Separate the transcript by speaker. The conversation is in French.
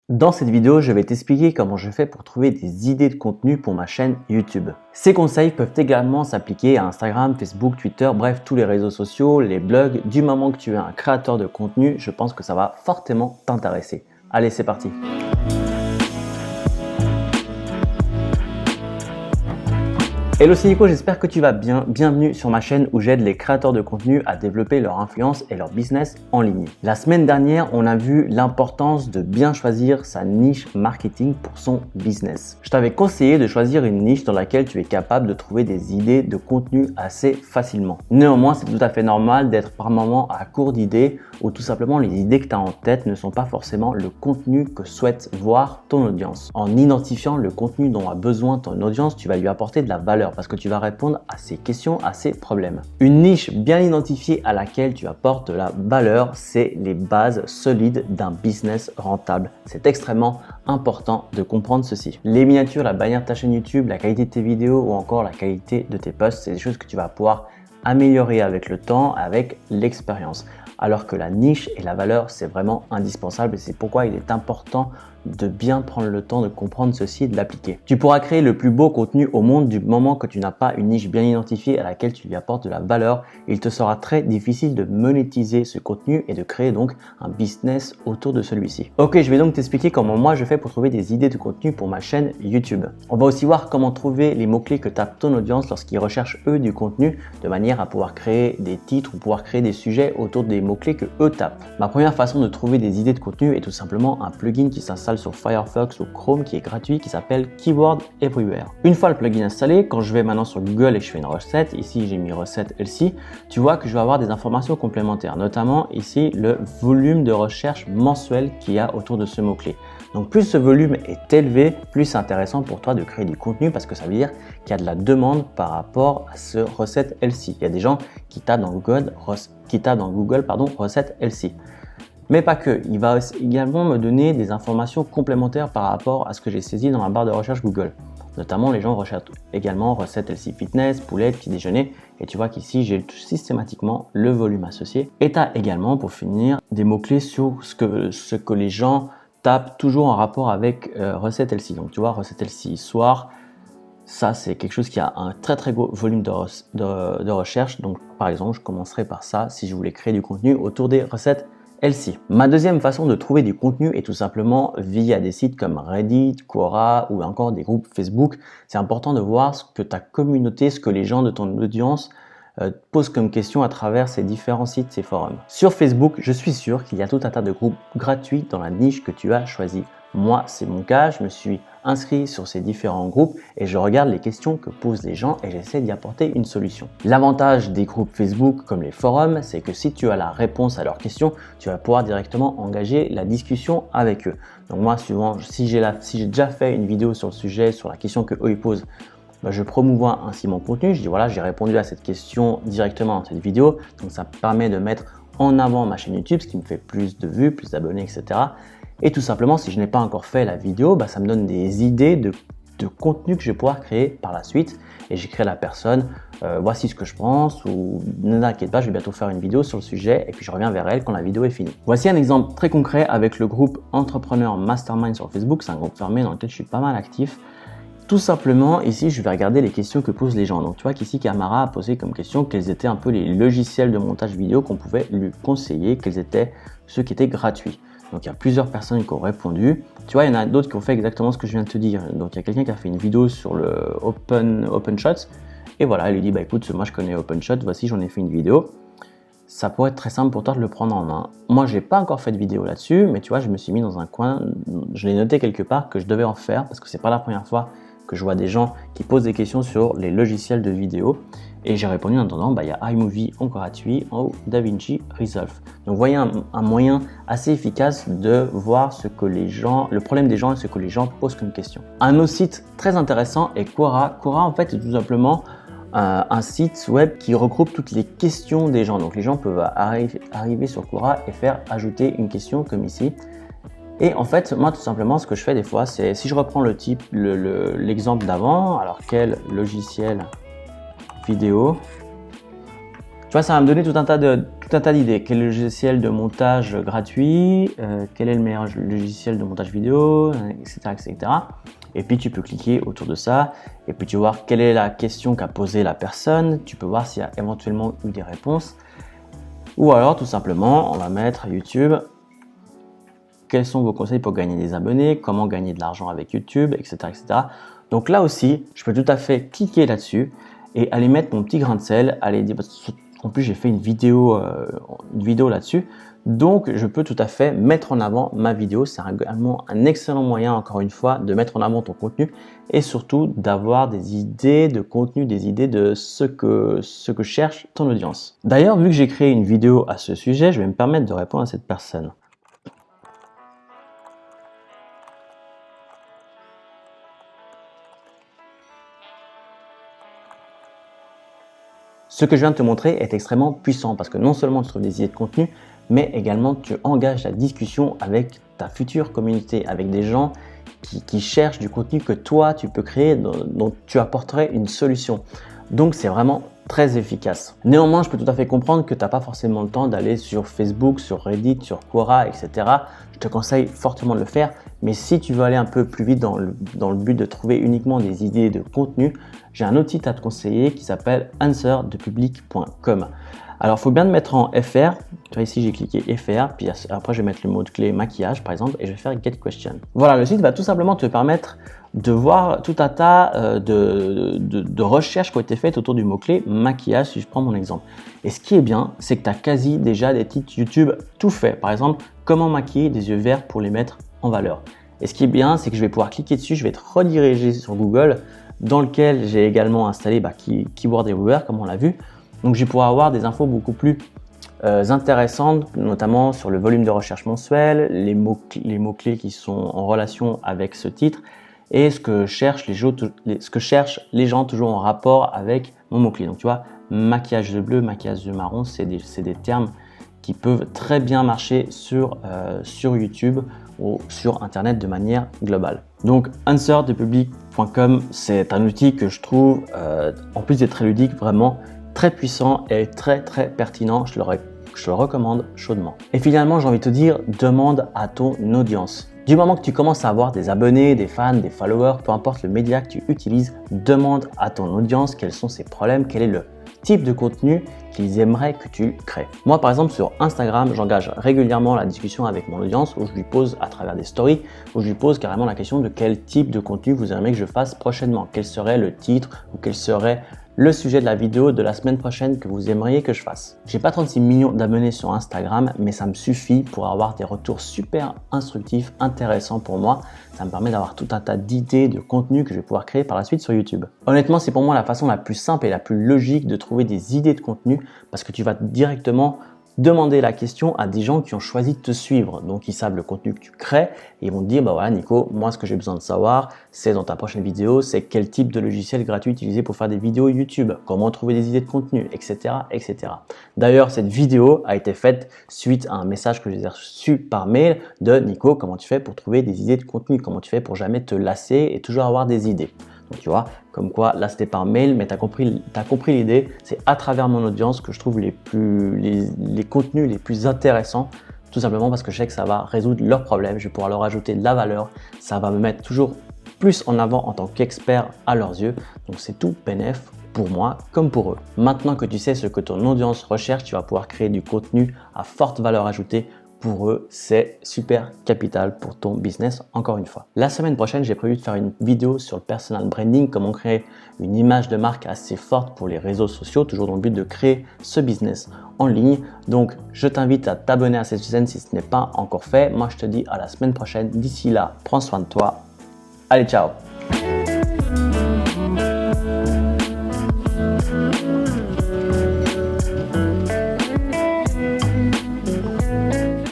Speaker 1: Dans cette vidéo, je vais t'expliquer comment je fais pour trouver des idées de contenu pour ma chaîne YouTube. Ces conseils peuvent également s'appliquer à Instagram, Facebook, Twitter, bref, tous les réseaux sociaux, les blogs. Du moment que tu es un créateur de contenu, je pense que ça va fortement t'intéresser. Allez, c'est parti! Hello, c'est Nico, j'espère que tu vas bien. Bienvenue sur ma chaîne où j'aide les créateurs de contenu à développer leur influence et leur business en ligne. La semaine dernière, on a vu l'importance de bien choisir sa niche marketing pour son business. Je t'avais conseillé de choisir une niche dans laquelle tu es capable de trouver des idées de contenu assez facilement. Néanmoins, c'est tout à fait normal d'être par moment à court d'idées ou tout simplement les idées que tu as en tête ne sont pas forcément le contenu que souhaite voir ton audience. En identifiant le contenu dont a besoin ton audience, tu vas lui apporter de la valeur parce que tu vas répondre à ses questions, à ses problèmes. Une niche bien identifiée à laquelle tu apportes de la valeur, c'est les bases solides d'un business rentable. C'est extrêmement important de comprendre ceci. Les miniatures, la bannière de ta chaîne YouTube, la qualité de tes vidéos ou encore la qualité de tes posts, c'est des choses que tu vas pouvoir améliorer avec le temps, avec l'expérience. Alors que la niche et la valeur, c'est vraiment indispensable et c'est pourquoi il est important de bien prendre le temps de comprendre ceci et de l'appliquer. Tu pourras créer le plus beau contenu au monde du moment que tu n'as pas une niche bien identifiée à laquelle tu lui apportes de la valeur. Il te sera très difficile de monétiser ce contenu et de créer donc un business autour de celui-ci. Ok, je vais donc t'expliquer comment moi je fais pour trouver des idées de contenu pour ma chaîne YouTube. On va aussi voir comment trouver les mots-clés que tape ton audience lorsqu'ils recherchent eux du contenu de manière à pouvoir créer des titres ou pouvoir créer des sujets autour des mots-clés que eux tapent. Ma première façon de trouver des idées de contenu est tout simplement un plugin qui s'installe sur Firefox ou Chrome qui est gratuit qui s'appelle Keyword Everywhere. Une fois le plugin installé, quand je vais maintenant sur Google et que je fais une recette, ici j'ai mis recette LC, tu vois que je vais avoir des informations complémentaires, notamment ici le volume de recherche mensuel qu'il y a autour de ce mot-clé. Donc plus ce volume est élevé, plus c'est intéressant pour toi de créer du contenu parce que ça veut dire qu'il y a de la demande par rapport à ce recette LC. Il y a des gens qui tapent dans Google, recette LC. Mais pas que, il va également me donner des informations complémentaires par rapport à ce que j'ai saisi dans ma barre de recherche Google. Notamment, les gens recherchent également recette LC fitness, poulet, petit déjeuner. Et tu vois qu'ici, j'ai systématiquement le volume associé. Et tu as également, pour finir, des mots-clés sur ce que les gens tapent toujours en rapport avec recette LC. Donc tu vois, recette LC soir, ça c'est quelque chose qui a un très gros volume de recherche. Donc par exemple, je commencerai par ça si je voulais créer du contenu autour des recettes LC. Ma deuxième façon de trouver du contenu est tout simplement via des sites comme Reddit, Quora ou encore des groupes Facebook. C'est important de voir ce que ta communauté, ce que les gens de ton audience posent comme question à travers ces différents sites, ces forums. Sur Facebook, je suis sûr qu'il y a tout un tas de groupes gratuits dans la niche que tu as choisie. Moi, c'est mon cas, je me suis inscrit sur ces différents groupes et je regarde les questions que posent les gens et j'essaie d'y apporter une solution. L'avantage des groupes Facebook comme les forums, c'est que si tu as la réponse à leurs questions, tu vas pouvoir directement engager la discussion avec eux. Donc moi, souvent, si j'ai déjà fait une vidéo sur le sujet, sur la question que eux ils posent, je promouvois ainsi mon contenu. Je dis voilà, j'ai répondu à cette question directement dans cette vidéo. Donc ça permet de mettre en avant ma chaîne YouTube, ce qui me fait plus de vues, plus d'abonnés, etc. Et tout simplement, si je n'ai pas encore fait la vidéo, ça me donne des idées de contenu que je vais pouvoir créer par la suite. Et j'écris à la personne, voici ce que je pense, ou ne t'inquiète pas, je vais bientôt faire une vidéo sur le sujet et puis je reviens vers elle quand la vidéo est finie. Voici un exemple très concret avec le groupe Entrepreneur Mastermind sur Facebook. C'est un groupe fermé dans lequel je suis pas mal actif. Tout simplement, ici, je vais regarder les questions que posent les gens. Donc, tu vois qu'ici, Camara a posé comme question quels étaient un peu les logiciels de montage vidéo qu'on pouvait lui conseiller, quels étaient ceux qui étaient gratuits. Donc, il y a plusieurs personnes qui ont répondu. Tu vois, il y en a d'autres qui ont fait exactement ce que je viens de te dire. Donc, il y a quelqu'un qui a fait une vidéo sur le OpenShot. Et voilà, il lui dit, écoute, moi, je connais OpenShot. Voici, j'en ai fait une vidéo. Ça pourrait être très simple pour toi de le prendre en main. Moi, j'ai pas encore fait de vidéo là-dessus, mais tu vois, je me suis mis dans un coin. Je l'ai noté quelque part que je devais en faire parce que c'est pas la première fois que je vois des gens qui posent des questions sur les logiciels de vidéo et j'ai répondu en attendant, il y a iMovie en gratuit ou DaVinci Resolve. Donc vous voyez un moyen assez efficace de voir le problème des gens et ce que les gens posent comme question. Un autre site très intéressant est Quora. Quora en fait est tout simplement un site web qui regroupe toutes les questions des gens. Donc les gens peuvent arriver sur Quora et faire ajouter une question comme ici. Et en fait, moi tout simplement, ce que je fais des fois, c'est si je reprends l'exemple d'avant, alors quel logiciel vidéo, tu vois, ça va me donner tout un tas tout un tas d'idées. Quel logiciel de montage gratuit, quel est le meilleur logiciel de montage vidéo, etc., etc. Et puis tu peux cliquer autour de ça et puis tu vas voir quelle est la question qu'a posée la personne. Tu peux voir s'il y a éventuellement eu des réponses. Ou alors tout simplement, on va mettre YouTube. Quels sont vos conseils pour gagner des abonnés, comment gagner de l'argent avec YouTube, etc., etc. Donc là aussi, je peux tout à fait cliquer là-dessus et aller mettre mon petit grain de sel, aller dire, en plus j'ai fait une vidéo là-dessus, donc je peux tout à fait mettre en avant ma vidéo. C'est également un excellent moyen, encore une fois, de mettre en avant ton contenu et surtout d'avoir des idées de contenu, des idées de ce que cherche ton audience. D'ailleurs, vu que j'ai créé une vidéo à ce sujet, je vais me permettre de répondre à cette personne. Ce que je viens de te montrer est extrêmement puissant parce que non seulement tu trouves des idées de contenu, mais également tu engages la discussion avec ta future communauté, avec des gens qui cherchent du contenu que toi tu peux créer, dont tu apporterais une solution. Donc c'est vraiment très efficace. Néanmoins, je peux tout à fait comprendre que tu n'as pas forcément le temps d'aller sur Facebook, sur Reddit, sur Quora, etc. Je te conseille fortement de le faire. Mais si tu veux aller un peu plus vite dans le but de trouver uniquement des idées de contenu, j'ai un autre site à te conseiller qui s'appelle answerdepublic.com. Alors, il faut bien le mettre en FR. Tu vois, ici, j'ai cliqué FR, puis après, je vais mettre le mot-clé maquillage, par exemple, et je vais faire Get Question. Voilà, le site va tout simplement te permettre de voir tout un tas de recherches qui ont été faites autour du mot-clé maquillage, si je prends mon exemple. Et ce qui est bien, c'est que tu as quasi déjà des titres YouTube tout faits. Par exemple, comment maquiller des yeux verts pour les mettre en valeur. Et ce qui est bien, c'est que je vais pouvoir cliquer dessus, je vais être redirigé sur Google, dans lequel j'ai également installé Keyword Everywhere, comme on l'a vu. Donc, je vais pouvoir avoir des infos beaucoup plus intéressantes, notamment sur le volume de recherche mensuel, les mots-clés qui sont en relation avec ce titre et ce que cherchent les gens toujours en rapport avec mon mot-clé. Donc, tu vois, maquillage de bleu, maquillage de marron, c'est des termes qui peuvent très bien marcher sur YouTube ou sur Internet de manière globale. Donc, answerdepublic.com, c'est un outil que je trouve, en plus d'être très ludique, vraiment très puissant et très pertinent. Je le recommande chaudement. Et finalement, j'ai envie de te dire, demande à ton audience. Du moment que tu commences à avoir des abonnés, des fans, des followers, peu importe le média que tu utilises, demande à ton audience quels sont ses problèmes, quel est le type de contenu qu'ils aimeraient que tu crées. Moi, par exemple, sur Instagram, j'engage régulièrement la discussion avec mon audience où je lui pose à travers des stories, où je lui pose carrément la question de quel type de contenu vous aimeriez que je fasse prochainement. Quel serait le titre ou quel serait le sujet de la vidéo de la semaine prochaine que vous aimeriez que je fasse. J'ai pas 36 millions d'abonnés sur Instagram, mais ça me suffit pour avoir des retours super instructifs, intéressants pour moi. Ça me permet d'avoir tout un tas d'idées, de contenus que je vais pouvoir créer par la suite sur YouTube. Honnêtement, c'est pour moi la façon la plus simple et la plus logique de trouver des idées de contenu parce que tu vas directement demander la question à des gens qui ont choisi de te suivre. Donc, ils savent le contenu que tu crées et ils vont te dire, bah voilà Nico, moi ce que j'ai besoin de savoir, c'est dans ta prochaine vidéo, c'est quel type de logiciel gratuit utiliser pour faire des vidéos YouTube, comment trouver des idées de contenu, etc. etc. D'ailleurs, cette vidéo a été faite suite à un message que j'ai reçu par mail de Nico, comment tu fais pour trouver des idées de contenu, comment tu fais pour jamais te lasser et toujours avoir des idées. Donc, tu vois, comme quoi, là, c'était par mail, mais tu as compris l'idée. C'est à travers mon audience que je trouve les contenus les plus intéressants, tout simplement parce que je sais que ça va résoudre leurs problèmes. Je vais pouvoir leur ajouter de la valeur. Ça va me mettre toujours plus en avant en tant qu'expert à leurs yeux. Donc, c'est tout bénef pour moi comme pour eux. Maintenant que tu sais ce que ton audience recherche, tu vas pouvoir créer du contenu à forte valeur ajoutée. Pour eux, c'est super capital pour ton business, encore une fois. La semaine prochaine, j'ai prévu de faire une vidéo sur le personal branding, comment créer une image de marque assez forte pour les réseaux sociaux, toujours dans le but de créer ce business en ligne. Donc, je t'invite à t'abonner à cette chaîne si ce n'est pas encore fait. Moi, je te dis à la semaine prochaine. D'ici là, prends soin de toi. Allez, ciao!